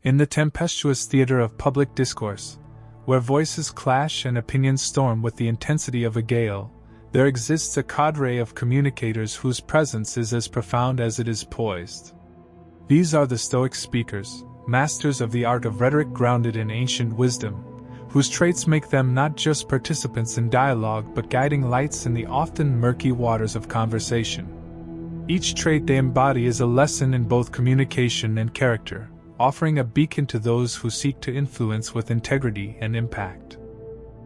In the tempestuous theater of public discourse, where voices clash and opinions storm with the intensity of a gale, there exists a cadre of communicators whose presence is as profound as it is poised. These are the Stoic speakers, masters of the art of rhetoric grounded in ancient wisdom, whose traits make them not just participants in dialogue but guiding lights in the often murky waters of conversation. Each trait they embody is a lesson in both communication and character, offering a beacon to those who seek to influence with integrity and impact.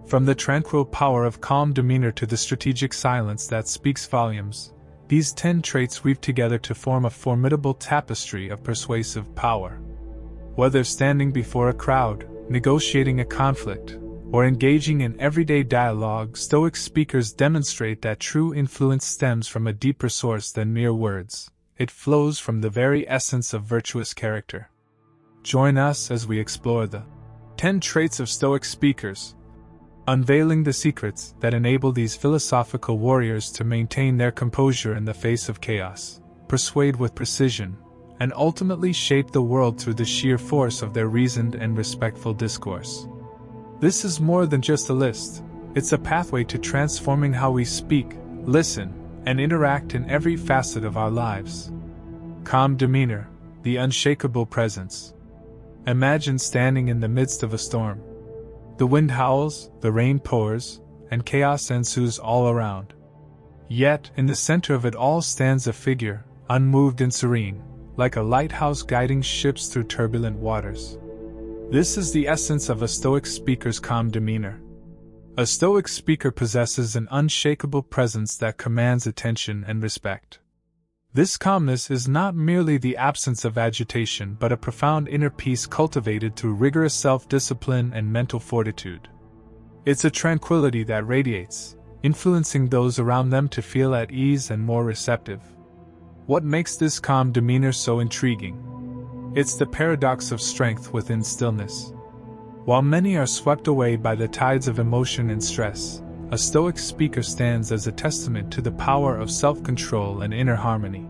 From the tranquil power of calm demeanor to the strategic silence that speaks volumes, these 10 traits weave together to form a formidable tapestry of persuasive power. Whether standing before a crowd, negotiating a conflict, or engaging in everyday dialogue, Stoic speakers demonstrate that true influence stems from a deeper source than mere words. It flows from the very essence of virtuous character. Join us as we explore the 10 traits of Stoic speakers, unveiling the secrets that enable these philosophical warriors to maintain their composure in the face of chaos, persuade with precision, and ultimately shape the world through the sheer force of their reasoned and respectful discourse. This is more than just a list, it's a pathway to transforming how we speak, listen, and interact in every facet of our lives. Calm demeanor, the unshakable presence. Imagine standing in the midst of a storm. The wind howls, the rain pours, and chaos ensues all around. Yet, in the center of it all stands a figure, unmoved and serene, like a lighthouse guiding ships through turbulent waters. This is the essence of a Stoic speaker's calm demeanor. A Stoic speaker possesses an unshakable presence that commands attention and respect. This calmness is not merely the absence of agitation but a profound inner peace cultivated through rigorous self-discipline and mental fortitude. It's a tranquility that radiates, influencing those around them to feel at ease and more receptive. What makes this calm demeanor so intriguing? It's the paradox of strength within stillness. While many are swept away by the tides of emotion and stress, a Stoic speaker stands as a testament to the power of self-control and inner harmony.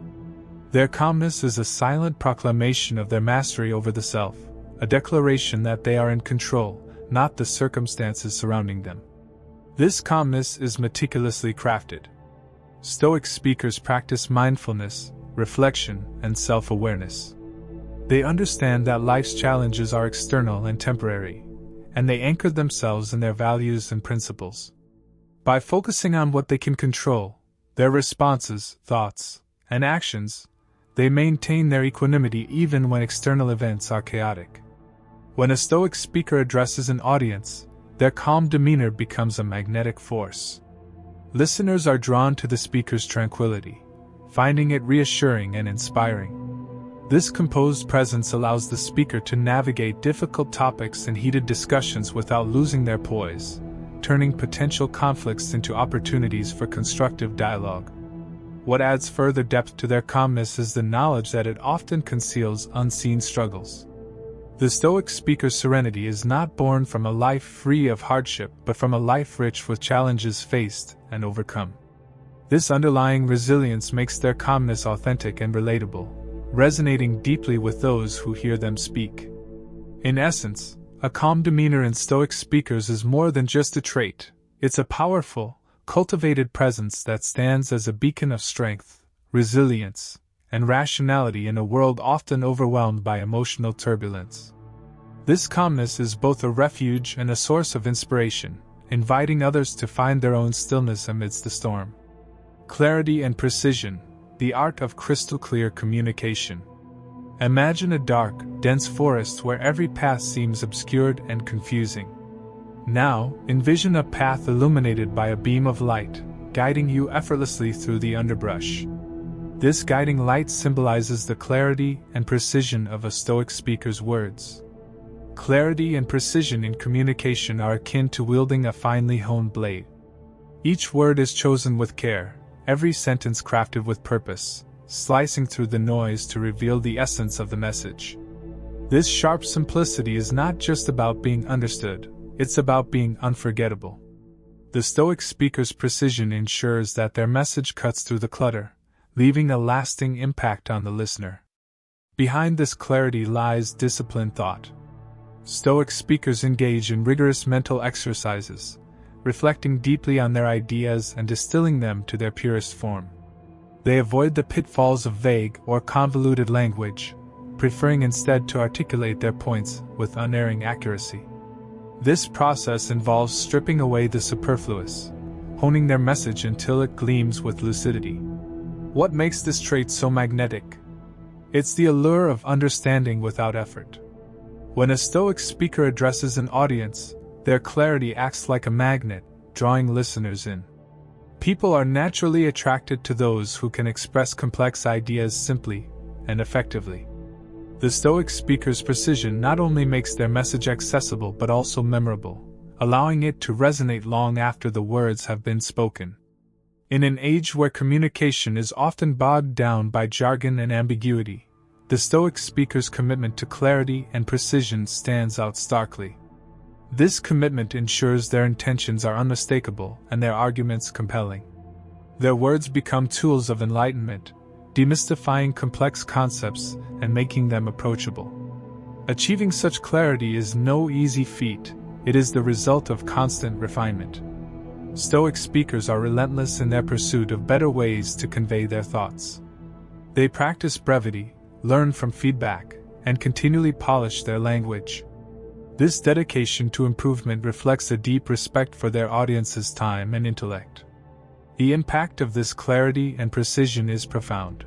Their calmness is a silent proclamation of their mastery over the self, a declaration that they are in control, not the circumstances surrounding them. This calmness is meticulously crafted. Stoic speakers practice mindfulness, reflection, and self-awareness. They understand that life's challenges are external and temporary, and they anchor themselves in their values and principles. By focusing on what they can control, their responses, thoughts, and actions, they maintain their equanimity even when external events are chaotic. When a Stoic speaker addresses an audience, their calm demeanor becomes a magnetic force. Listeners are drawn to the speaker's tranquility, finding it reassuring and inspiring. This composed presence allows the speaker to navigate difficult topics and heated discussions without losing their poise, turning potential conflicts into opportunities for constructive dialogue. What adds further depth to their calmness is the knowledge that it often conceals unseen struggles. The Stoic speaker's serenity is not born from a life free of hardship but from a life rich with challenges faced and overcome. This underlying resilience makes their calmness authentic and relatable, resonating deeply with those who hear them speak. In essence, a calm demeanor in Stoic speakers is more than just a trait, it's a powerful, cultivated presence that stands as a beacon of strength, resilience, and rationality in a world often overwhelmed by emotional turbulence. This calmness is both a refuge and a source of inspiration, inviting others to find their own stillness amidst the storm. Clarity and precision, the art of crystal-clear communication. Imagine a dark, dense forest where every path seems obscured and confusing. Now, envision a path illuminated by a beam of light, guiding you effortlessly through the underbrush. This guiding light symbolizes the clarity and precision of a Stoic speaker's words. Clarity and precision in communication are akin to wielding a finely honed blade. Each word is chosen with care, every sentence crafted with purpose, slicing through the noise to reveal the essence of the message. This sharp simplicity is not just about being understood, it's about being unforgettable. The Stoic speaker's precision ensures that their message cuts through the clutter, leaving a lasting impact on the listener. Behind this clarity lies disciplined thought. Stoic speakers engage in rigorous mental exercises, reflecting deeply on their ideas and distilling them to their purest form. They avoid the pitfalls of vague or convoluted language, preferring instead to articulate their points with unerring accuracy. This process involves stripping away the superfluous, honing their message until it gleams with lucidity. What makes this trait so magnetic? It's the allure of understanding without effort. When a Stoic speaker addresses an audience, their clarity acts like a magnet, drawing listeners in. People are naturally attracted to those who can express complex ideas simply and effectively. The Stoic speaker's precision not only makes their message accessible but also memorable, allowing it to resonate long after the words have been spoken. In an age where communication is often bogged down by jargon and ambiguity, the Stoic speaker's commitment to clarity and precision stands out starkly. This commitment ensures their intentions are unmistakable and their arguments compelling. Their words become tools of enlightenment, demystifying complex concepts and making them approachable. Achieving such clarity is no easy feat, it is the result of constant refinement. Stoic speakers are relentless in their pursuit of better ways to convey their thoughts. They practice brevity, learn from feedback, and continually polish their language. This dedication to improvement reflects a deep respect for their audience's time and intellect. The impact of this clarity and precision is profound.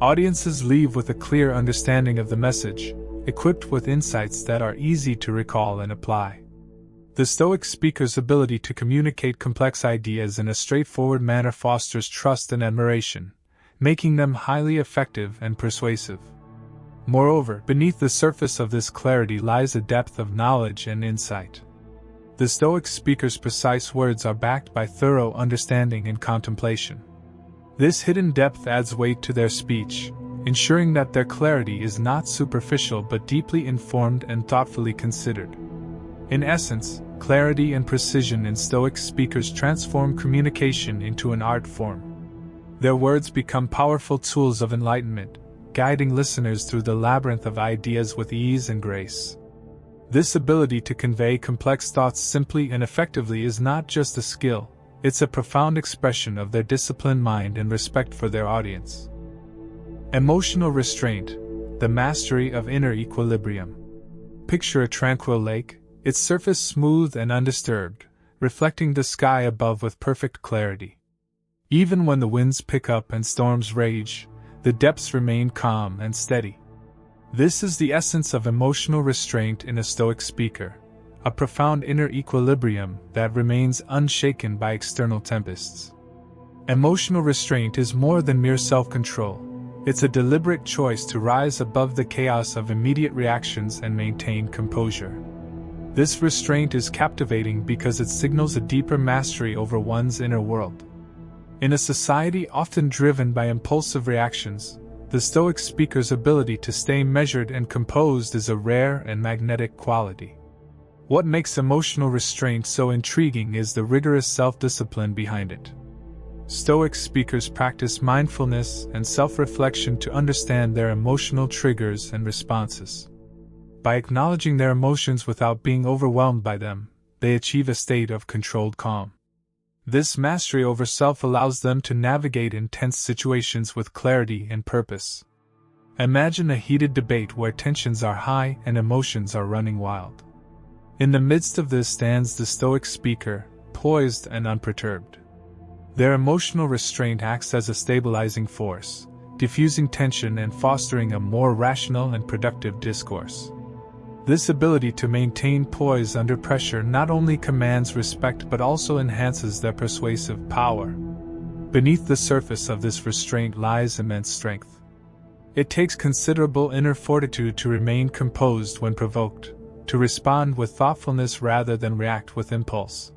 Audiences leave with a clear understanding of the message, equipped with insights that are easy to recall and apply. The Stoic speaker's ability to communicate complex ideas in a straightforward manner fosters trust and admiration, making them highly effective and persuasive. Moreover, beneath the surface of this clarity lies a depth of knowledge and insight. The Stoic speaker's precise words are backed by thorough understanding and contemplation. This hidden depth adds weight to their speech, ensuring that their clarity is not superficial but deeply informed and thoughtfully considered. In essence, clarity and precision in Stoic speakers transform communication into an art form. Their words become powerful tools of enlightenment, guiding listeners through the labyrinth of ideas with ease and grace. This ability to convey complex thoughts simply and effectively is not just a skill, it's a profound expression of their disciplined mind and respect for their audience. Emotional restraint, the mastery of inner equilibrium. Picture a tranquil lake, its surface smooth and undisturbed, reflecting the sky above with perfect clarity. Even when the winds pick up and storms rage, the depths remain calm and steady. This is the essence of emotional restraint in a Stoic speaker, a profound inner equilibrium that remains unshaken by external tempests. Emotional restraint is more than mere self-control, it's a deliberate choice to rise above the chaos of immediate reactions and maintain composure. This restraint is captivating because it signals a deeper mastery over one's inner world. In a society often driven by impulsive reactions, the Stoic speaker's ability to stay measured and composed is a rare and magnetic quality. What makes emotional restraint so intriguing is the rigorous self-discipline behind it. Stoic speakers practice mindfulness and self-reflection to understand their emotional triggers and responses. By acknowledging their emotions without being overwhelmed by them, they achieve a state of controlled calm. This mastery over self allows them to navigate intense situations with clarity and purpose. Imagine a heated debate where tensions are high and emotions are running wild. In the midst of this stands the Stoic speaker, poised and unperturbed. Their emotional restraint acts as a stabilizing force, diffusing tension and fostering a more rational and productive discourse. This ability to maintain poise under pressure not only commands respect but also enhances their persuasive power. Beneath the surface of this restraint lies immense strength. It takes considerable inner fortitude to remain composed when provoked, to respond with thoughtfulness rather than react with impulse.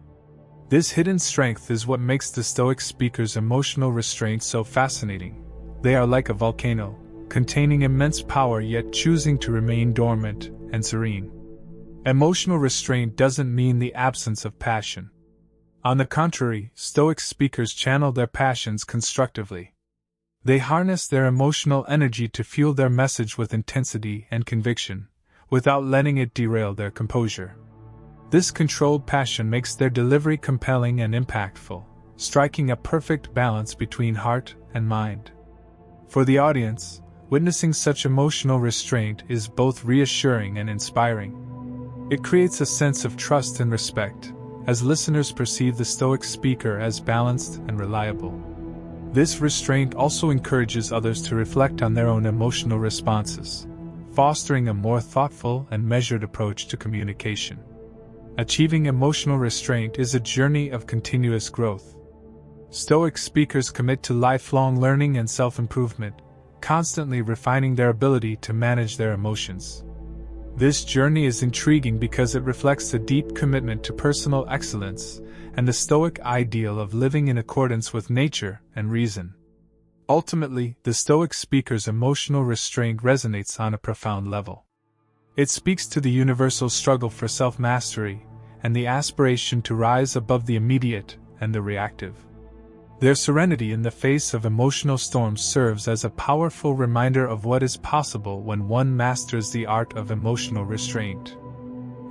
This hidden strength is what makes the Stoic speaker's emotional restraint so fascinating. They are like a volcano, containing immense power yet choosing to remain dormant and serene. Emotional restraint doesn't mean the absence of passion. On the contrary, Stoic speakers channel their passions constructively. They harness their emotional energy to fuel their message with intensity and conviction, without letting it derail their composure. This controlled passion makes their delivery compelling and impactful, striking a perfect balance between heart and mind. For the audience, witnessing such emotional restraint is both reassuring and inspiring. It creates a sense of trust and respect, as listeners perceive the Stoic speaker as balanced and reliable. This restraint also encourages others to reflect on their own emotional responses, fostering a more thoughtful and measured approach to communication. Achieving emotional restraint is a journey of continuous growth. Stoic speakers commit to lifelong learning and self-improvement, constantly refining their ability to manage their emotions. This journey is intriguing because it reflects a deep commitment to personal excellence and the Stoic ideal of living in accordance with nature and reason. Ultimately, the Stoic speaker's emotional restraint resonates on a profound level. It speaks to the universal struggle for self-mastery and the aspiration to rise above the immediate and the reactive. Their serenity in the face of emotional storms serves as a powerful reminder of what is possible when one masters the art of emotional restraint.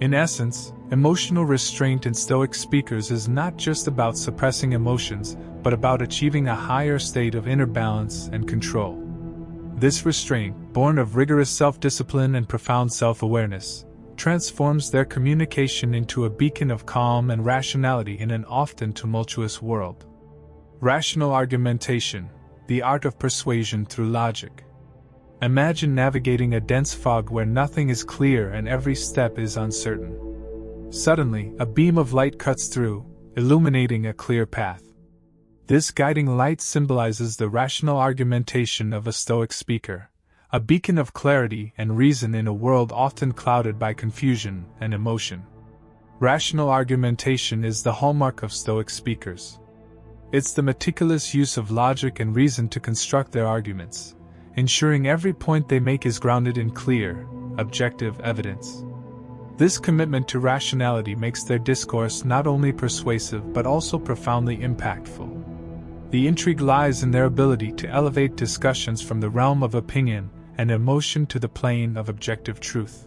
In essence, emotional restraint in Stoic speakers is not just about suppressing emotions, but about achieving a higher state of inner balance and control. This restraint, born of rigorous self-discipline and profound self-awareness, transforms their communication into a beacon of calm and rationality in an often tumultuous world. Rational argumentation, the art of persuasion through logic. Imagine navigating a dense fog where nothing is clear and every step is uncertain. Suddenly, a beam of light cuts through, illuminating a clear path. This guiding light symbolizes the rational argumentation of a Stoic speaker, a beacon of clarity and reason in a world often clouded by confusion and emotion. Rational argumentation is the hallmark of Stoic speakers. It's the meticulous use of logic and reason to construct their arguments, ensuring every point they make is grounded in clear, objective evidence. This commitment to rationality makes their discourse not only persuasive but also profoundly impactful. The intrigue lies in their ability to elevate discussions from the realm of opinion and emotion to the plane of objective truth.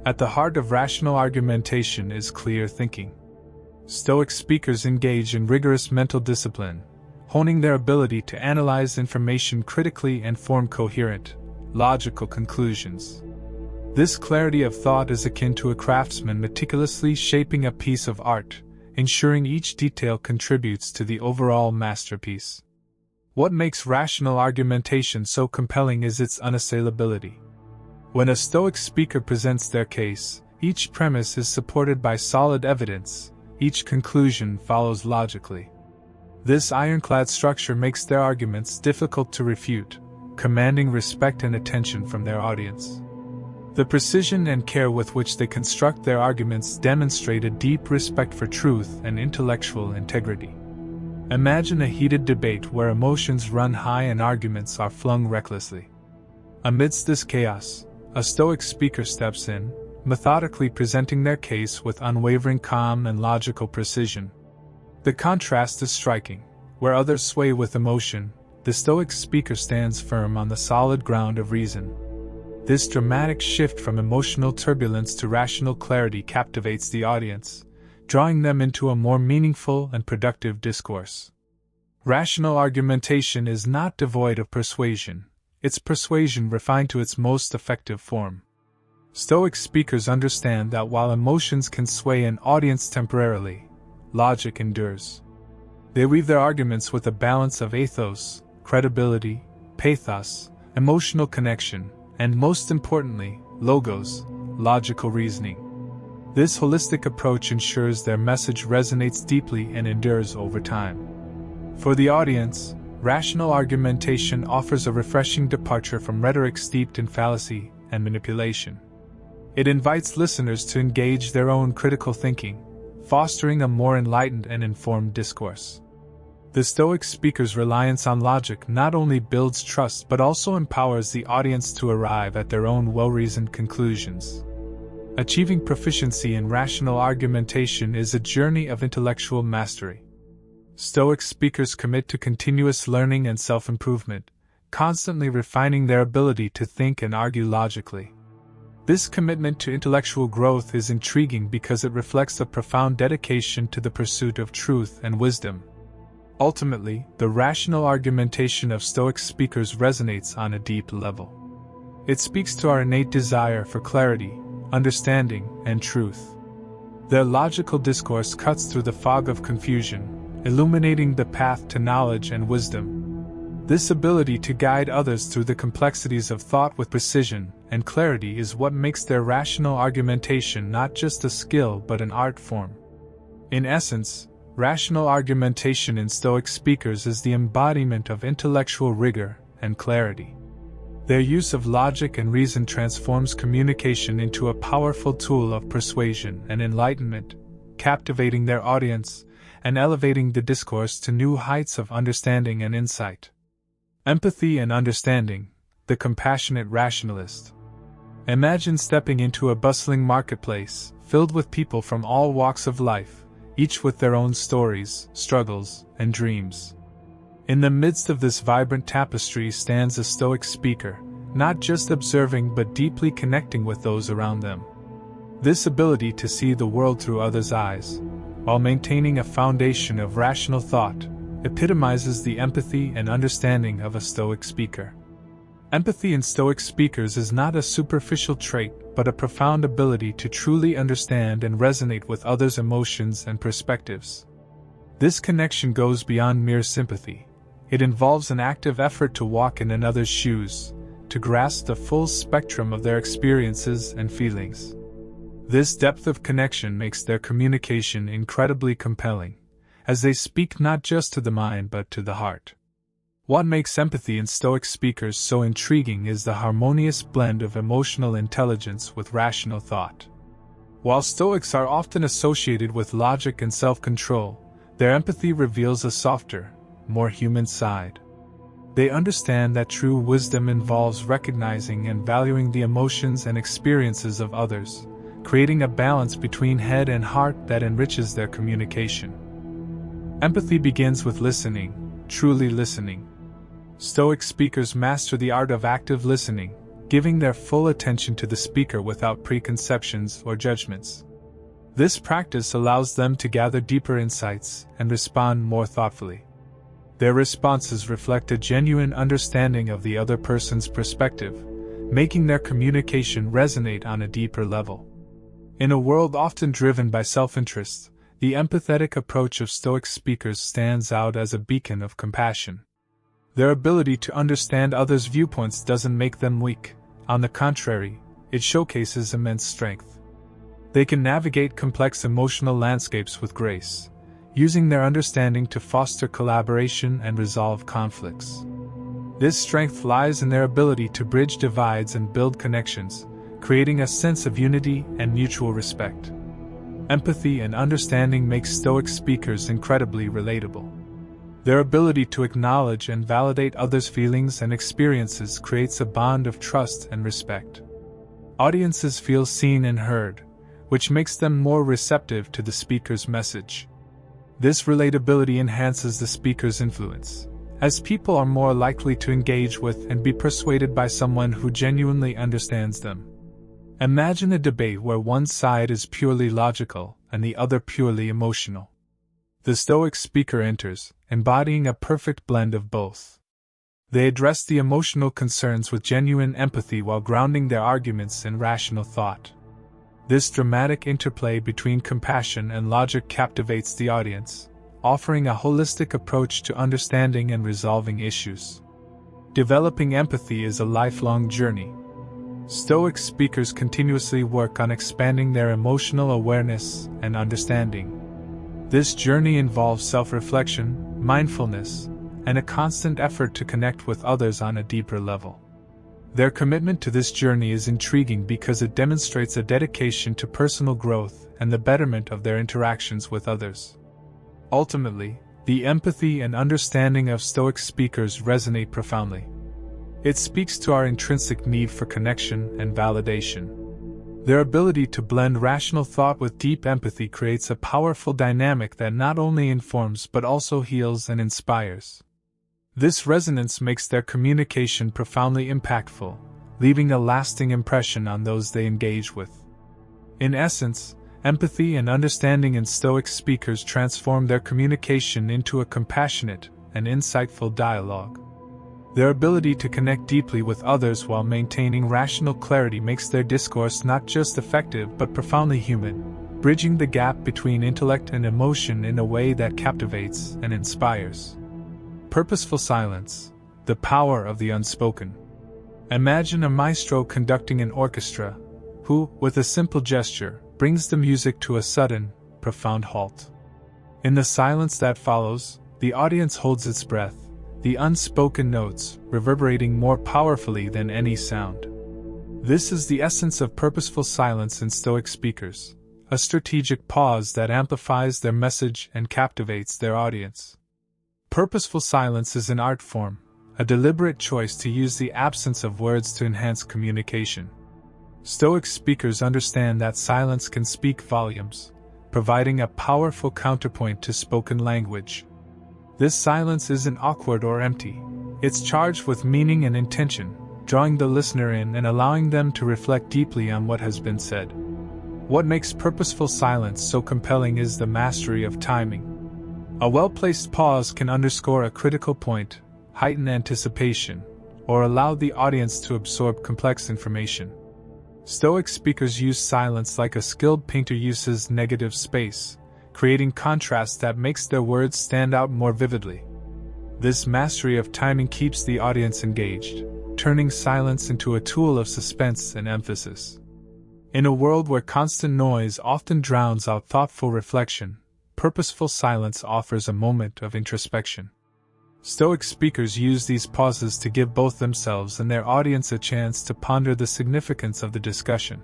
At the heart of rational argumentation is clear thinking. Stoic speakers engage in rigorous mental discipline, honing their ability to analyze information critically and form coherent, logical conclusions. This clarity of thought is akin to a craftsman meticulously shaping a piece of art, ensuring each detail contributes to the overall masterpiece. What makes rational argumentation so compelling is its unassailability. When a Stoic speaker presents their case, each premise is supported by solid evidence, each conclusion follows logically. This ironclad structure makes their arguments difficult to refute, commanding respect and attention from their audience. The precision and care with which they construct their arguments demonstrate a deep respect for truth and intellectual integrity. Imagine a heated debate where emotions run high and arguments are flung recklessly. Amidst this chaos, a Stoic speaker steps in, methodically presenting their case with unwavering calm and logical precision. The contrast is striking. Where others sway with emotion, the Stoic speaker stands firm on the solid ground of reason. This dramatic shift from emotional turbulence to rational clarity captivates the audience, drawing them into a more meaningful and productive discourse. Rational argumentation is not devoid of persuasion, it's persuasion refined to its most effective form. Stoic speakers understand that while emotions can sway an audience temporarily, logic endures. They weave their arguments with a balance of ethos, credibility, pathos, emotional connection, and most importantly, logos, logical reasoning. This holistic approach ensures their message resonates deeply and endures over time. For the audience, rational argumentation offers a refreshing departure from rhetoric steeped in fallacy and manipulation. It invites listeners to engage their own critical thinking, fostering a more enlightened and informed discourse. The Stoic speaker's reliance on logic not only builds trust but also empowers the audience to arrive at their own well-reasoned conclusions. Achieving proficiency in rational argumentation is a journey of intellectual mastery. Stoic speakers commit to continuous learning and self-improvement, constantly refining their ability to think and argue logically. This commitment to intellectual growth is intriguing because it reflects a profound dedication to the pursuit of truth and wisdom. Ultimately, the rational argumentation of Stoic speakers resonates on a deep level. It speaks to our innate desire for clarity, understanding, and truth. Their logical discourse cuts through the fog of confusion, illuminating the path to knowledge and wisdom. This ability to guide others through the complexities of thought with precision and clarity is what makes their rational argumentation not just a skill but an art form. In essence, rational argumentation in Stoic speakers is the embodiment of intellectual rigor and clarity. Their use of logic and reason transforms communication into a powerful tool of persuasion and enlightenment, captivating their audience and elevating the discourse to new heights of understanding and insight. Empathy and understanding, the compassionate rationalist. Imagine stepping into a bustling marketplace, filled with people from all walks of life, each with their own stories, struggles, and dreams. In the midst of this vibrant tapestry stands a Stoic speaker, not just observing but deeply connecting with those around them. This ability to see the world through others' eyes, while maintaining a foundation of rational thought, epitomizes the empathy and understanding of a Stoic speaker. Empathy in Stoic speakers is not a superficial trait, but a profound ability to truly understand and resonate with others' emotions and perspectives. This connection goes beyond mere sympathy. It involves an active effort to walk in another's shoes, to grasp the full spectrum of their experiences and feelings. This depth of connection makes their communication incredibly compelling, as they speak not just to the mind but to the heart. What makes empathy in Stoic speakers so intriguing is the harmonious blend of emotional intelligence with rational thought. While Stoics are often associated with logic and self-control, their empathy reveals a softer, more human side. They understand that true wisdom involves recognizing and valuing the emotions and experiences of others, creating a balance between head and heart that enriches their communication. Empathy begins with listening, truly listening. Stoic speakers master the art of active listening, giving their full attention to the speaker without preconceptions or judgments. This practice allows them to gather deeper insights and respond more thoughtfully. Their responses reflect a genuine understanding of the other person's perspective, making their communication resonate on a deeper level. In a world often driven by self-interest, the empathetic approach of Stoic speakers stands out as a beacon of compassion. Their ability to understand others' viewpoints doesn't make them weak. On the contrary, it showcases immense strength. They can navigate complex emotional landscapes with grace, using their understanding to foster collaboration and resolve conflicts. This strength lies in their ability to bridge divides and build connections, creating a sense of unity and mutual respect. Empathy and understanding make Stoic speakers incredibly relatable. Their ability to acknowledge and validate others' feelings and experiences creates a bond of trust and respect. Audiences feel seen and heard, which makes them more receptive to the speaker's message. This relatability enhances the speaker's influence, as people are more likely to engage with and be persuaded by someone who genuinely understands them. Imagine a debate where one side is purely logical and the other purely emotional. The Stoic speaker enters, embodying a perfect blend of both. They address the emotional concerns with genuine empathy while grounding their arguments in rational thought. This dramatic interplay between compassion and logic captivates the audience, offering a holistic approach to understanding and resolving issues. Developing empathy is a lifelong journey. Stoic speakers continuously work on expanding their emotional awareness and understanding. This journey involves self-reflection, mindfulness, and a constant effort to connect with others on a deeper level. Their commitment to this journey is intriguing because it demonstrates a dedication to personal growth and the betterment of their interactions with others. Ultimately, the empathy and understanding of Stoic speakers resonate profoundly. It speaks to our intrinsic need for connection and validation. Their ability to blend rational thought with deep empathy creates a powerful dynamic that not only informs but also heals and inspires. This resonance makes their communication profoundly impactful, leaving a lasting impression on those they engage with. In essence, empathy and understanding in Stoic speakers transform their communication into a compassionate and insightful dialogue. Their ability to connect deeply with others while maintaining rational clarity makes their discourse not just effective but profoundly human, bridging the gap between intellect and emotion in a way that captivates and inspires. Purposeful silence, the power of the unspoken. Imagine a maestro conducting an orchestra, who, with a simple gesture, brings the music to a sudden, profound halt. In the silence that follows, the audience holds its breath, the unspoken notes reverberating more powerfully than any sound. This is the essence of purposeful silence in Stoic speakers, a strategic pause that amplifies their message and captivates their audience. Purposeful silence is an art form, a deliberate choice to use the absence of words to enhance communication. Stoic speakers understand that silence can speak volumes, providing a powerful counterpoint to spoken language. This silence isn't awkward or empty, it's charged with meaning and intention, drawing the listener in and allowing them to reflect deeply on what has been said. What makes purposeful silence so compelling is the mastery of timing. A well-placed pause can underscore a critical point, heighten anticipation, or allow the audience to absorb complex information. Stoic speakers use silence like a skilled painter uses negative space, creating contrast that makes their words stand out more vividly. This mastery of timing keeps the audience engaged, turning silence into a tool of suspense and emphasis. In a world where constant noise often drowns out thoughtful reflection, purposeful silence offers a moment of introspection. Stoic speakers use these pauses to give both themselves and their audience a chance to ponder the significance of the discussion.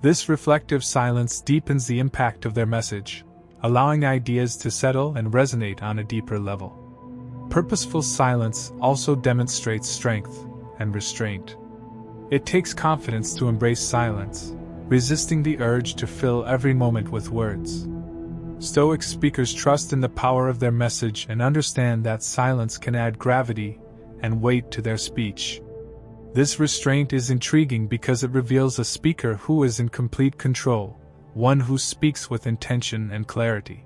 This reflective silence deepens the impact of their message, allowing ideas to settle and resonate on a deeper level. Purposeful silence also demonstrates strength and restraint. It takes confidence to embrace silence, resisting the urge to fill every moment with words. Stoic speakers trust in the power of their message and understand that silence can add gravity and weight to their speech. This restraint is intriguing because it reveals a speaker who is in complete control, one who speaks with intention and clarity.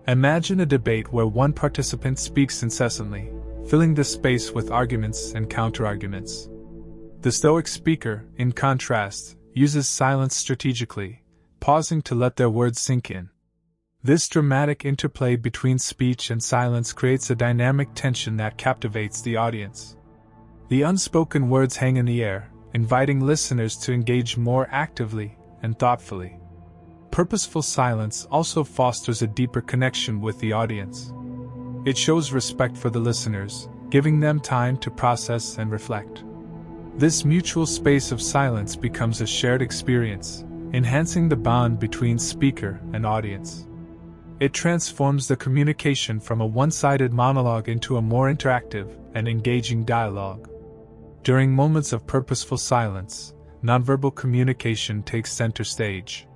Imagine a debate where one participant speaks incessantly, filling the space with arguments and counterarguments. The Stoic speaker, in contrast, uses silence strategically, pausing to let their words sink in. This dramatic interplay between speech and silence creates a dynamic tension that captivates the audience. The unspoken words hang in the air, inviting listeners to engage more actively and thoughtfully. Purposeful silence also fosters a deeper connection with the audience. It shows respect for the listeners, giving them time to process and reflect. This mutual space of silence becomes a shared experience, enhancing the bond between speaker and audience. It transforms the communication from a one-sided monologue into a more interactive and engaging dialogue. During moments of purposeful silence, nonverbal communication takes center stage.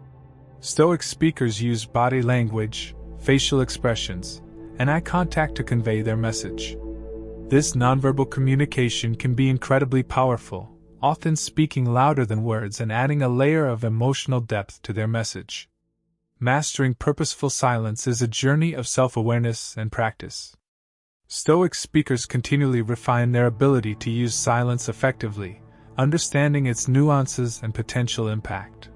Stoic speakers use body language, facial expressions, and eye contact to convey their message. This nonverbal communication can be incredibly powerful, often speaking louder than words and adding a layer of emotional depth to their message. Mastering purposeful silence is a journey of self-awareness and practice. Stoic speakers continually refine their ability to use silence effectively, understanding its nuances and potential impact.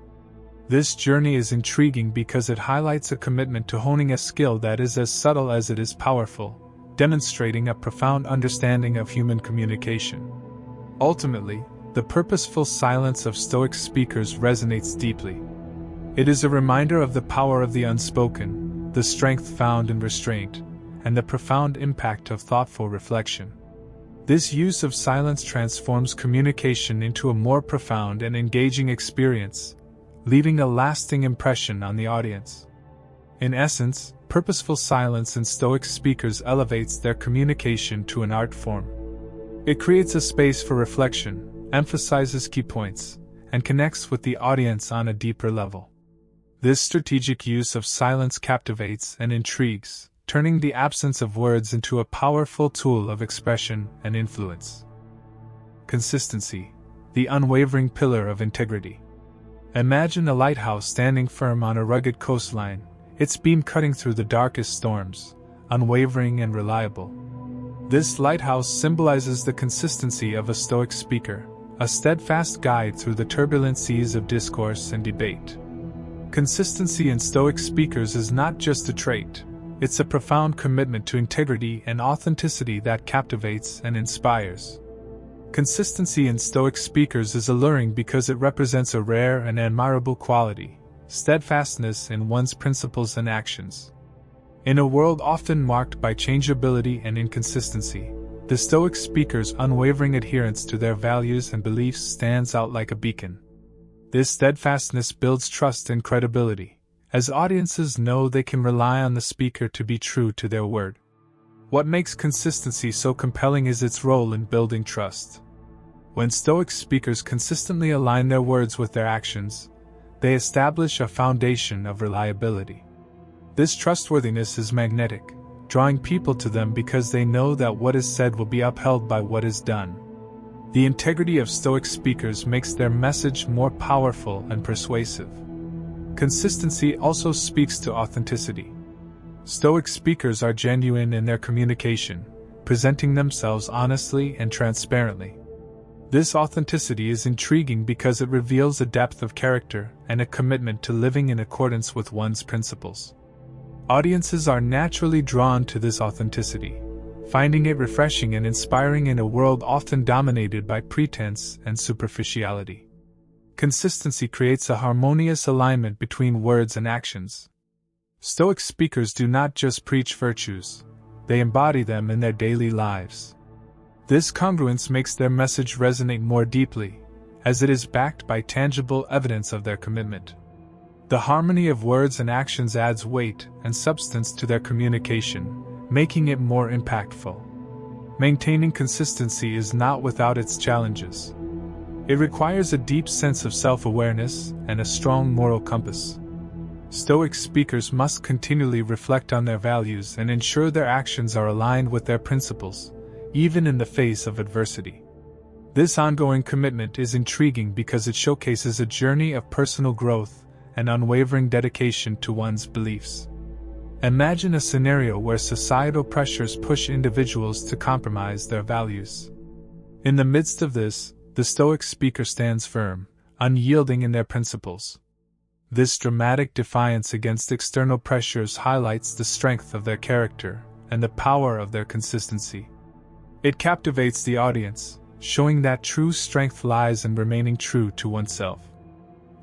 This journey is intriguing because it highlights a commitment to honing a skill that is as subtle as it is powerful, demonstrating a profound understanding of human communication. Ultimately, the purposeful silence of Stoic speakers resonates deeply. It is a reminder of the power of the unspoken, the strength found in restraint, and the profound impact of thoughtful reflection. This use of silence transforms communication into a more profound and engaging experience, leaving a lasting impression on the audience. In essence, purposeful silence in Stoic speakers elevates their communication to an art form. It creates a space for reflection, emphasizes key points, and connects with the audience on a deeper level. This strategic use of silence captivates and intrigues, turning the absence of words into a powerful tool of expression and influence. Consistency, the unwavering pillar of integrity. Imagine a lighthouse standing firm on a rugged coastline, its beam cutting through the darkest storms, unwavering and reliable. This lighthouse symbolizes the consistency of a Stoic speaker, a steadfast guide through the turbulent seas of discourse and debate. Consistency in Stoic speakers is not just a trait, it's a profound commitment to integrity and authenticity that captivates and inspires. Consistency in Stoic speakers is alluring because it represents a rare and admirable quality, steadfastness in one's principles and actions. In a world often marked by changeability and inconsistency, the Stoic speaker's unwavering adherence to their values and beliefs stands out like a beacon. This steadfastness builds trust and credibility, as audiences know they can rely on the speaker to be true to their word. What makes consistency so compelling is its role in building trust. When Stoic speakers consistently align their words with their actions, they establish a foundation of reliability. This trustworthiness is magnetic, drawing people to them because they know that what is said will be upheld by what is done. The integrity of Stoic speakers makes their message more powerful and persuasive. Consistency also speaks to authenticity. Stoic speakers are genuine in their communication, presenting themselves honestly and transparently. This authenticity is intriguing because it reveals a depth of character and a commitment to living in accordance with one's principles. Audiences are naturally drawn to this authenticity, finding it refreshing and inspiring in a world often dominated by pretense and superficiality. Consistency creates a harmonious alignment between words and actions. Stoic speakers do not just preach virtues, they embody them in their daily lives. This congruence makes their message resonate more deeply, as it is backed by tangible evidence of their commitment. The harmony of words and actions adds weight and substance to their communication, making it more impactful. Maintaining consistency is not without its challenges. It requires a deep sense of self-awareness and a strong moral compass. Stoic speakers must continually reflect on their values and ensure their actions are aligned with their principles, even in the face of adversity. This ongoing commitment is intriguing because it showcases a journey of personal growth and unwavering dedication to one's beliefs. Imagine a scenario where societal pressures push individuals to compromise their values. In the midst of this, the Stoic speaker stands firm, unyielding in their principles. This dramatic defiance against external pressures highlights the strength of their character and the power of their consistency. It captivates the audience, showing that true strength lies in remaining true to oneself.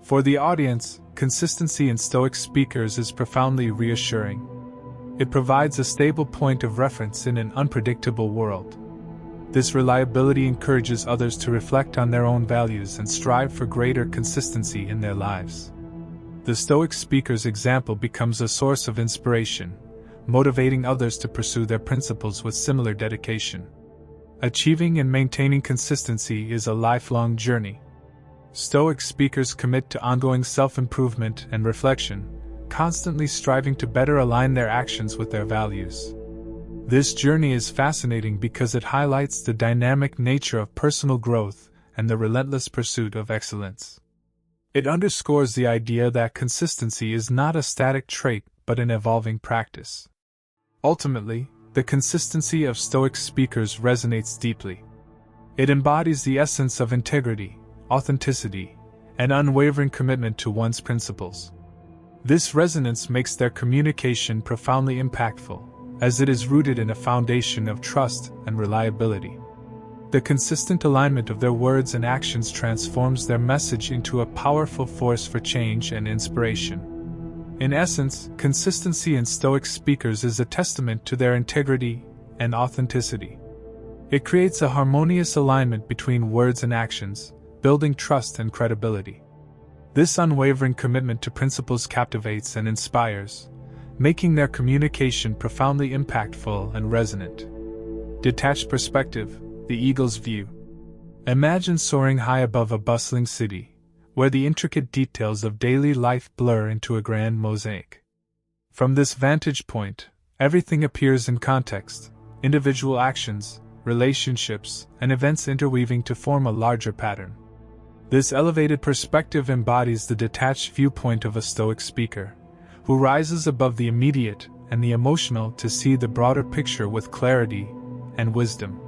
For the audience, consistency in Stoic speakers is profoundly reassuring. It provides a stable point of reference in an unpredictable world. This reliability encourages others to reflect on their own values and strive for greater consistency in their lives. The Stoic speaker's example becomes a source of inspiration, motivating others to pursue their principles with similar dedication. Achieving and maintaining consistency is a lifelong journey. Stoic speakers commit to ongoing self-improvement and reflection, constantly striving to better align their actions with their values. This journey is fascinating because it highlights the dynamic nature of personal growth and the relentless pursuit of excellence. It underscores the idea that consistency is not a static trait but an evolving practice. Ultimately, the consistency of Stoic speakers resonates deeply. It embodies the essence of integrity, authenticity, and unwavering commitment to one's principles. This resonance makes their communication profoundly impactful, as it is rooted in a foundation of trust and reliability. The consistent alignment of their words and actions transforms their message into a powerful force for change and inspiration. In essence, consistency in Stoic speakers is a testament to their integrity and authenticity. It creates a harmonious alignment between words and actions, building trust and credibility. This unwavering commitment to principles captivates and inspires, making their communication profoundly impactful and resonant. Detached perspective, the eagle's view. Imagine soaring high above a bustling city, where the intricate details of daily life blur into a grand mosaic. From this vantage point, Everything appears in context, individual actions, relationships, and events interweaving to form a larger pattern. This elevated perspective embodies the detached viewpoint of a Stoic speaker, who rises above the immediate and the emotional to see the broader picture with clarity and wisdom.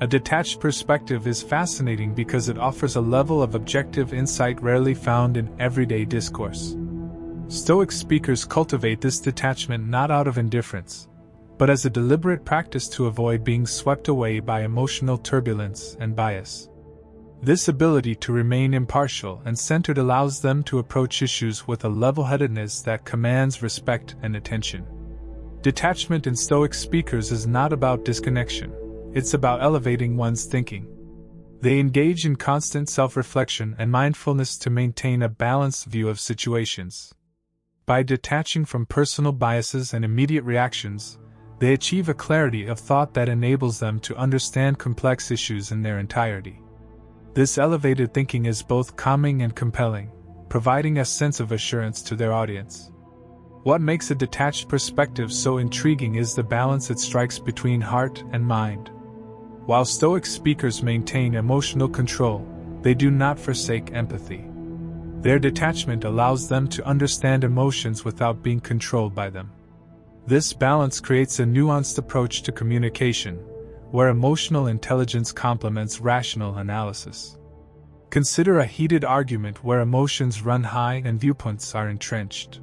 A detached perspective is fascinating because it offers a level of objective insight rarely found in everyday discourse. Stoic speakers cultivate this detachment not out of indifference, but as a deliberate practice to avoid being swept away by emotional turbulence and bias. This ability to remain impartial and centered allows them to approach issues with a level-headedness that commands respect and attention. Detachment in Stoic speakers is not about disconnection, it's about elevating one's thinking. They engage in constant self-reflection and mindfulness to maintain a balanced view of situations. By detaching from personal biases and immediate reactions, they achieve a clarity of thought that enables them to understand complex issues in their entirety. This elevated thinking is both calming and compelling, providing a sense of assurance to their audience. What makes a detached perspective so intriguing is the balance it strikes between heart and mind. While Stoic speakers maintain emotional control, they do not forsake empathy. Their detachment allows them to understand emotions without being controlled by them. This balance creates a nuanced approach to communication, where emotional intelligence complements rational analysis. Consider a heated argument where emotions run high and viewpoints are entrenched.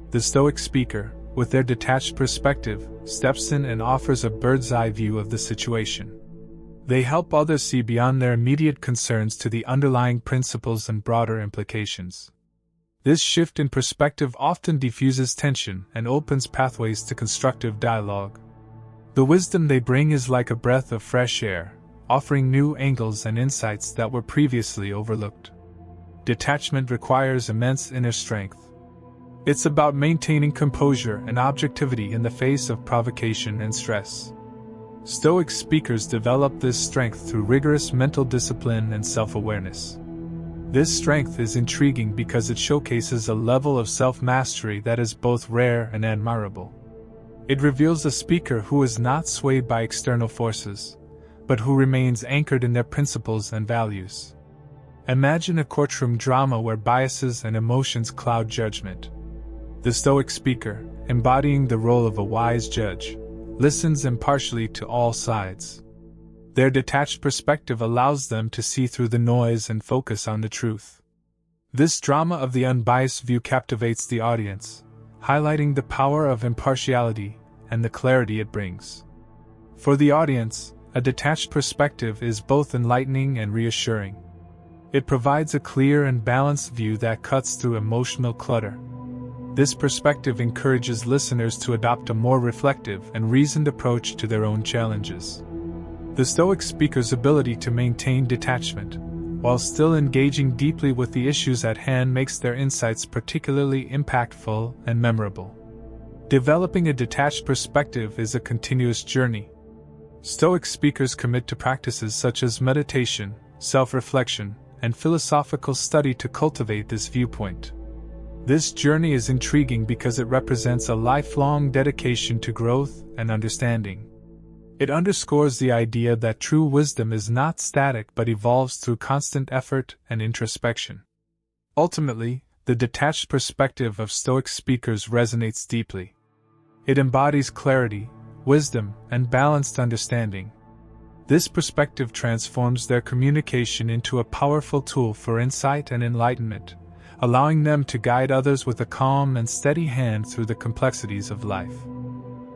The Stoic speaker, with their detached perspective, steps in and offers a bird's-eye view of the situation. They help others see beyond their immediate concerns to the underlying principles and broader implications. This shift in perspective often diffuses tension and opens pathways to constructive dialogue. The wisdom they bring is like a breath of fresh air, offering new angles and insights that were previously overlooked. Detachment requires immense inner strength. It's about maintaining composure and objectivity in the face of provocation and stress. Stoic speakers develop this strength through rigorous mental discipline and self-awareness. This strength is intriguing because it showcases a level of self-mastery that is both rare and admirable. It reveals a speaker who is not swayed by external forces, but who remains anchored in their principles and values. Imagine a courtroom drama where biases and emotions cloud judgment. The Stoic speaker, embodying the role of a wise judge, listens impartially to all sides. Their detached perspective allows them to see through the noise and focus on the truth. This drama of the unbiased view captivates the audience, highlighting the power of impartiality and the clarity it brings. For the audience, a detached perspective is both enlightening and reassuring. It provides a clear and balanced view that cuts through emotional clutter. This perspective encourages listeners to adopt a more reflective and reasoned approach to their own challenges. The Stoic speaker's ability to maintain detachment, while still engaging deeply with the issues at hand, makes their insights particularly impactful and memorable. Developing a detached perspective is a continuous journey. Stoic speakers commit to practices such as meditation, self-reflection, and philosophical study to cultivate this viewpoint. This journey is intriguing because it represents a lifelong dedication to growth and understanding. It underscores the idea that true wisdom is not static but evolves through constant effort and introspection. Ultimately, the detached perspective of Stoic speakers resonates deeply. It embodies clarity, wisdom, and balanced understanding. This perspective transforms their communication into a powerful tool for insight and enlightenment, allowing them to guide others with a calm and steady hand through the complexities of life.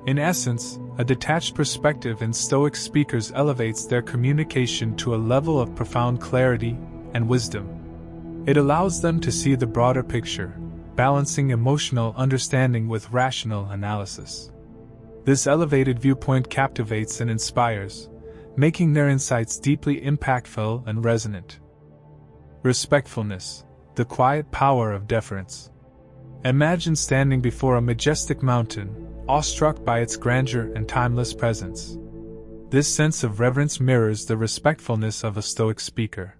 In essence, a detached perspective in Stoic speakers elevates their communication to a level of profound clarity and wisdom. It allows them to see the broader picture, balancing emotional understanding with rational analysis. This elevated viewpoint captivates and inspires, making their insights deeply impactful and resonant. Respectfulness, the quiet power of deference. Imagine standing before a majestic mountain, awestruck by its grandeur and timeless presence. This sense of reverence mirrors the respectfulness of a Stoic speaker,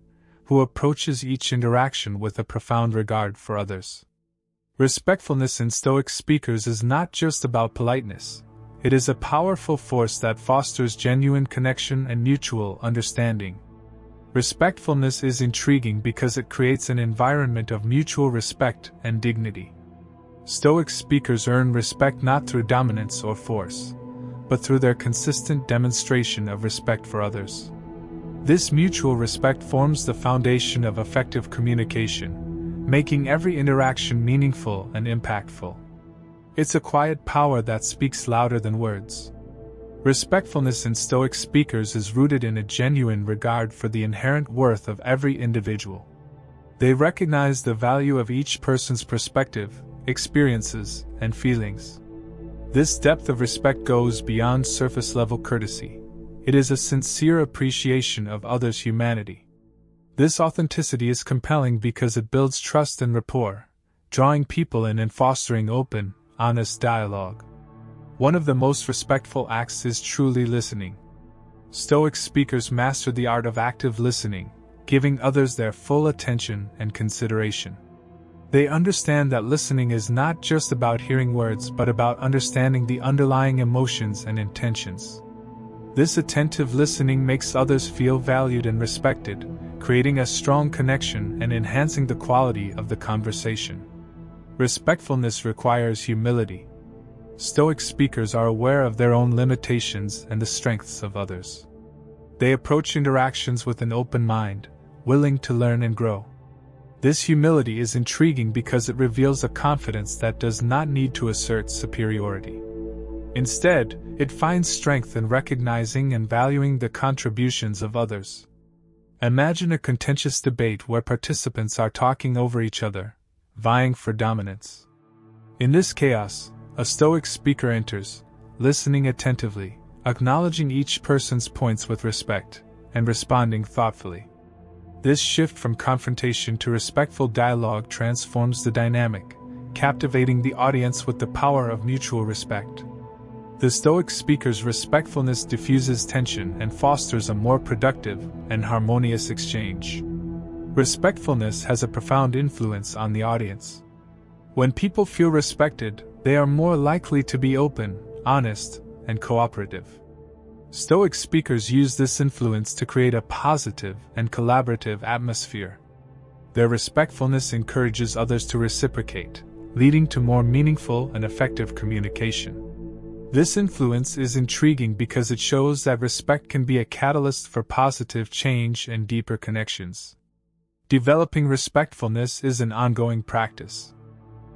who approaches each interaction with a profound regard for others. Respectfulness in Stoic speakers is not just about politeness, It is a powerful force that fosters genuine connection and mutual understanding. Respectfulness is intriguing because it creates an environment of mutual respect and dignity. Stoic speakers earn respect not through dominance or force, but through their consistent demonstration of respect for others. This mutual respect forms the foundation of effective communication, making every interaction meaningful and impactful. It's a quiet power that speaks louder than words. Respectfulness in Stoic speakers is rooted in a genuine regard for the inherent worth of every individual. They recognize the value of each person's perspective, experiences, and feelings. This depth of respect goes beyond surface-level courtesy. It is a sincere appreciation of others' humanity. This authenticity is compelling because it builds trust and rapport, drawing people in and fostering open, honest dialogue. One of the most respectful acts is truly listening. Stoic speakers master the art of active listening, giving others their full attention and consideration. They understand that listening is not just about hearing words but about understanding the underlying emotions and intentions. This attentive listening makes others feel valued and respected, creating a strong connection and enhancing the quality of the conversation. Respectfulness requires humility. Stoic speakers are aware of their own limitations and the strengths of others. They approach interactions with an open mind, willing to learn and grow. This humility is intriguing because it reveals a confidence that does not need to assert superiority. Instead, it finds strength in recognizing and valuing the contributions of others. Imagine a contentious debate where participants are talking over each other, vying for dominance. In this chaos, a Stoic speaker enters, listening attentively, acknowledging each person's points with respect, and responding thoughtfully. This shift from confrontation to respectful dialogue transforms the dynamic, captivating the audience with the power of mutual respect. The Stoic speaker's respectfulness diffuses tension and fosters a more productive and harmonious exchange. Respectfulness has a profound influence on the audience. When people feel respected, they are more likely to be open, honest, and cooperative. Stoic speakers use this influence to create a positive and collaborative atmosphere. Their respectfulness encourages others to reciprocate, leading to more meaningful and effective communication. This influence is intriguing because it shows that respect can be a catalyst for positive change and deeper connections. Developing respectfulness is an ongoing practice.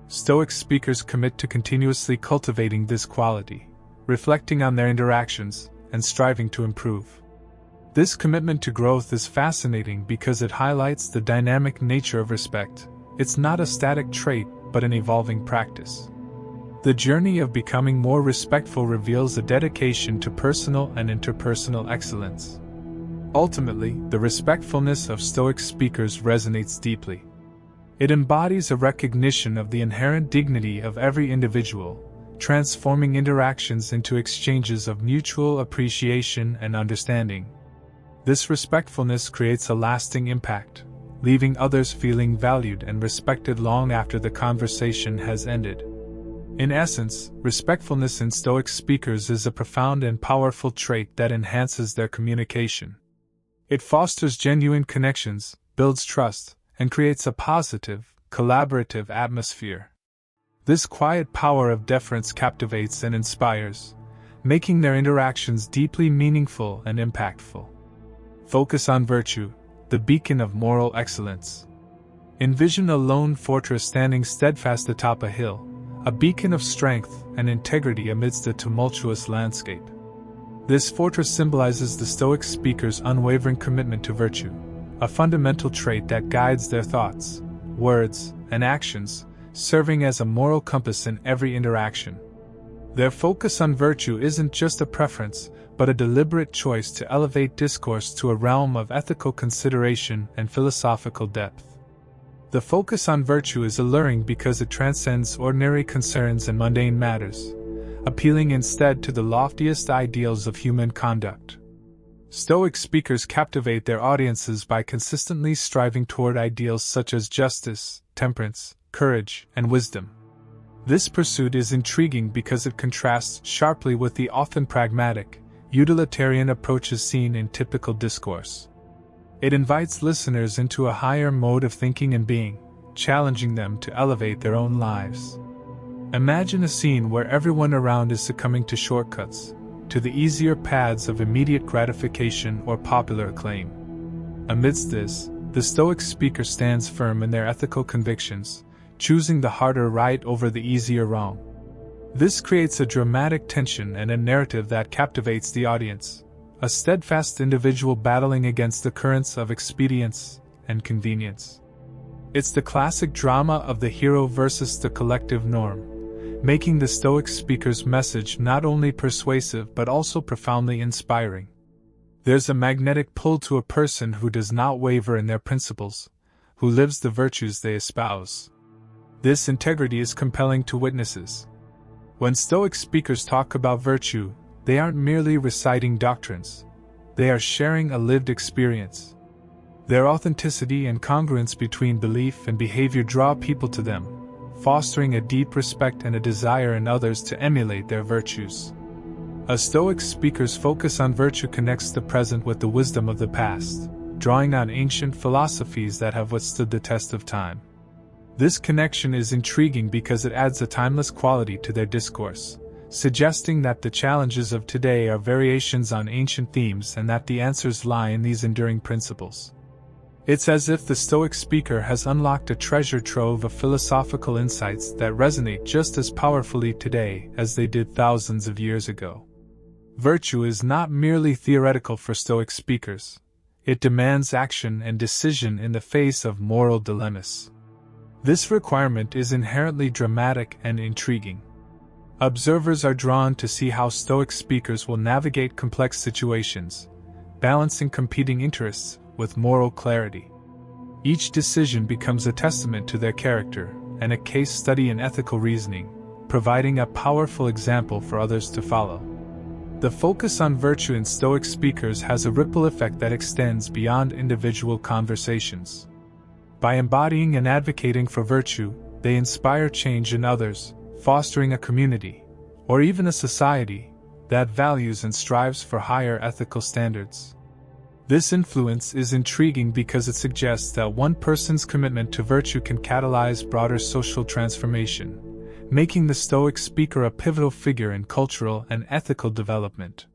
Stoic speakers commit to continuously cultivating this quality, reflecting on their interactions, and striving to improve. This commitment to growth is fascinating because it highlights the dynamic nature of respect. It's not a static trait, but an evolving practice. The journey of becoming more respectful reveals a dedication to personal and interpersonal excellence. Ultimately, the respectfulness of Stoic speakers resonates deeply. It embodies a recognition of the inherent dignity of every individual, transforming interactions into exchanges of mutual appreciation and understanding. This respectfulness creates a lasting impact, leaving others feeling valued and respected long after the conversation has ended. In essence, respectfulness in Stoic speakers is a profound and powerful trait that enhances their communication. It fosters genuine connections, builds trust, and creates a positive, collaborative atmosphere. This quiet power of deference captivates and inspires, making their interactions deeply meaningful and impactful. Focus on virtue, the beacon of moral excellence. Envision a lone fortress standing steadfast atop a hill, a beacon of strength and integrity amidst a tumultuous landscape. This fortress symbolizes the Stoic speaker's unwavering commitment to virtue, a fundamental trait that guides their thoughts, words, and actions, serving as a moral compass in every interaction. Their focus on virtue isn't just a preference, but a deliberate choice to elevate discourse to a realm of ethical consideration and philosophical depth. The focus on virtue is alluring because it transcends ordinary concerns and mundane matters, appealing instead to the loftiest ideals of human conduct. Stoic speakers captivate their audiences by consistently striving toward ideals such as justice, temperance, courage, and wisdom. This pursuit is intriguing because it contrasts sharply with the often pragmatic, utilitarian approaches seen in typical discourse. It invites listeners into a higher mode of thinking and being, challenging them to elevate their own lives. Imagine a scene where everyone around is succumbing to shortcuts, to the easier paths of immediate gratification or popular acclaim. Amidst this, the Stoic speaker stands firm in their ethical convictions, choosing the harder right over the easier wrong. This creates a dramatic tension and a narrative that captivates the audience, a steadfast individual battling against the currents of expedience and convenience. It's the classic drama of the hero versus the collective norm, making the Stoic speaker's message not only persuasive but also profoundly inspiring. There's a magnetic pull to a person who does not waver in their principles, who lives the virtues they espouse. This integrity is compelling to witnesses. When Stoic speakers talk about virtue, they aren't merely reciting doctrines. They are sharing a lived experience. Their authenticity and congruence between belief and behavior draw people to them, fostering a deep respect and a desire in others to emulate their virtues. A Stoic speaker's focus on virtue connects the present with the wisdom of the past, drawing on ancient philosophies that have withstood the test of time. This connection is intriguing because it adds a timeless quality to their discourse, suggesting that the challenges of today are variations on ancient themes and that the answers lie in these enduring principles. It's as if the Stoic speaker has unlocked a treasure trove of philosophical insights that resonate just as powerfully today as they did thousands of years ago. Virtue is not merely theoretical for Stoic speakers. It demands action and decision in the face of moral dilemmas. This requirement is inherently dramatic and intriguing. Observers are drawn to see how Stoic speakers will navigate complex situations, balancing competing interests with moral clarity. Each decision becomes a testament to their character and a case study in ethical reasoning, providing a powerful example for others to follow. The focus on virtue in Stoic speakers has a ripple effect that extends beyond individual conversations. By embodying and advocating for virtue, they inspire change in others, fostering a community, or even a society, that values and strives for higher ethical standards. This influence is intriguing because it suggests that one person's commitment to virtue can catalyze broader social transformation, making the Stoic speaker a pivotal figure in cultural and ethical development.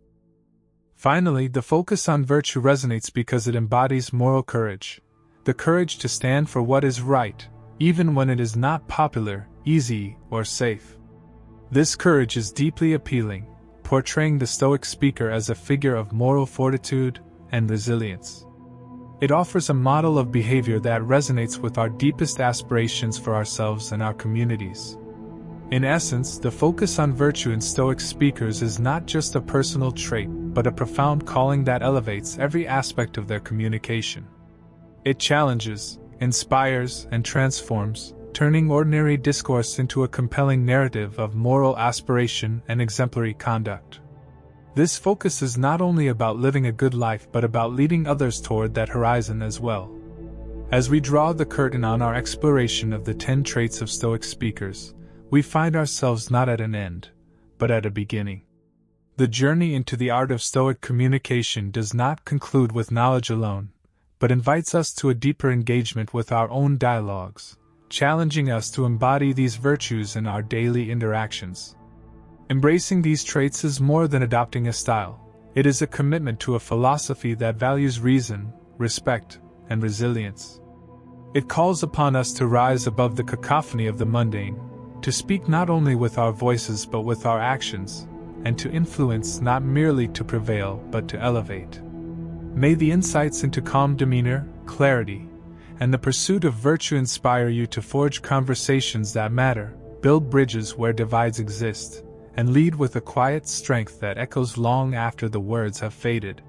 Finally, the focus on virtue resonates because it embodies moral courage, the courage to stand for what is right, even when it is not popular, easy, or safe. This courage is deeply appealing, portraying the Stoic speaker as a figure of moral fortitude and resilience. It offers a model of behavior that resonates with our deepest aspirations for ourselves and our communities. In essence, the focus on virtue in Stoic speakers is not just a personal trait, but a profound calling that elevates every aspect of their communication. It challenges, inspires, and transforms, turning ordinary discourse into a compelling narrative of moral aspiration and exemplary conduct. This focus is not only about living a good life but about leading others toward that horizon as well. As we draw the curtain on our exploration of the 10 traits of Stoic speakers, we find ourselves not at an end, but at a beginning. The journey into the art of Stoic communication does not conclude with knowledge alone, but invites us to a deeper engagement with our own dialogues, challenging us to embody these virtues in our daily interactions. Embracing these traits is more than adopting a style. It is a commitment to a philosophy that values reason, respect, and resilience. It calls upon us to rise above the cacophony of the mundane, to speak not only with our voices but with our actions, and to influence not merely to prevail but to elevate. May the insights into calm demeanor, clarity, and the pursuit of virtue inspire you to forge conversations that matter, build bridges where divides exist, and lead with a quiet strength that echoes long after the words have faded.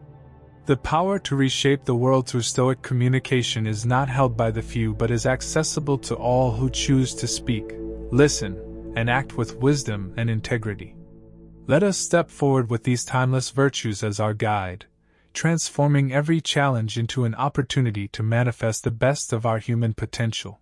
The power to reshape the world through Stoic communication is not held by the few but is accessible to all who choose to speak, listen, and act with wisdom and integrity. Let us step forward with these timeless virtues as our guide, transforming every challenge into an opportunity to manifest the best of our human potential.